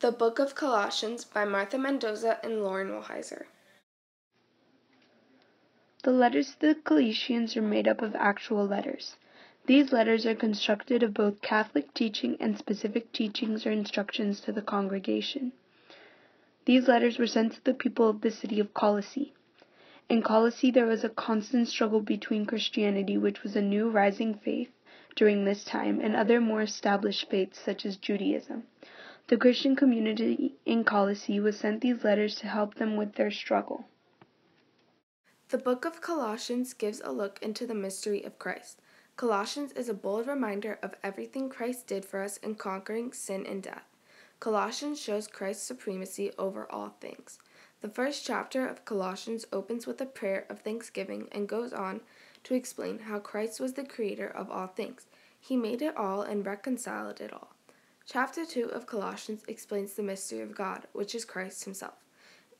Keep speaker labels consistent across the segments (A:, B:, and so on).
A: The Book of Colossians by Martha Mendoza and Lauren Woolhiser.
B: The letters to the Colossians are made up of actual letters. These letters are constructed of both Catholic teaching and specific teachings or instructions to the congregation. These letters were sent to the people of the city of Colossae. In Colossae there was a constant struggle between Christianity, which was a new rising faith during this time, and other more established faiths such as Judaism. The Christian community in Colossae was sent these letters to help them with their struggle.
A: The book of Colossians gives a look into the mystery of Christ. Colossians is a bold reminder of everything Christ did for us in conquering sin and death. Colossians shows Christ's supremacy over all things. The first chapter of Colossians opens with a prayer of thanksgiving and goes on to explain how Christ was the creator of all things. He made it all and reconciled it all. Chapter 2 of Colossians explains the mystery of God, which is Christ himself.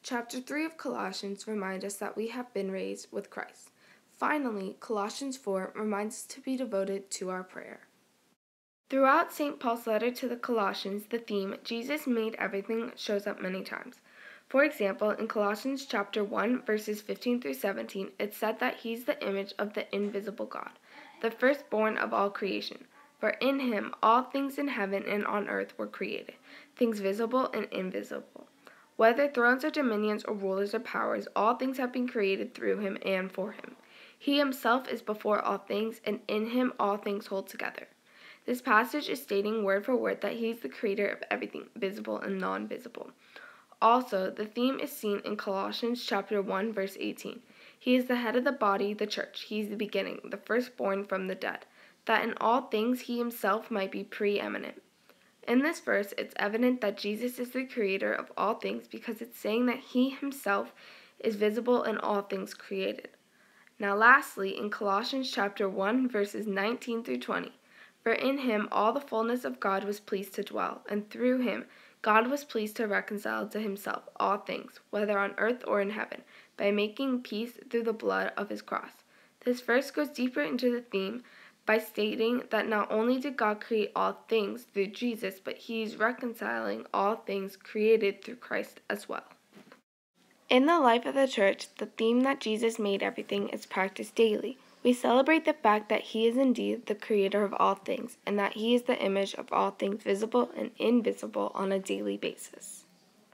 A: Chapter 3 of Colossians reminds us that we have been raised with Christ. Finally, Colossians 4 reminds us to be devoted to our prayer. Throughout St. Paul's letter to the Colossians, the theme, Jesus made everything, shows up many times. For example, in Colossians chapter 1, verses 15 through 17, it's said that he's the image of the invisible God, the firstborn of all creation. For in him all things in heaven and on earth were created, things visible and invisible. Whether thrones or dominions or rulers or powers, all things have been created through him and for him. He himself is before all things, and in him all things hold together. This passage is stating word for word that he is the creator of everything, visible and non-visible. Also, the theme is seen in Colossians chapter 1, verse 18. He is the head of the body, the church. He is the beginning, the firstborn from the dead, that in all things he himself might be preeminent. In this verse, it's evident that Jesus is the creator of all things because it's saying that he himself is visible in all things created. Now lastly, in Colossians chapter 1, verses 19 through 20, for in him all the fullness of God was pleased to dwell, and through him God was pleased to reconcile to himself all things, whether on earth or in heaven, by making peace through the blood of his cross. This verse goes deeper into the theme by stating that not only did God create all things through Jesus, but he is reconciling all things created through Christ as well. In the life of the church, the theme that Jesus made everything is practiced daily. We celebrate the fact that he is indeed the creator of all things, and that he is the image of all things visible and invisible on a daily basis.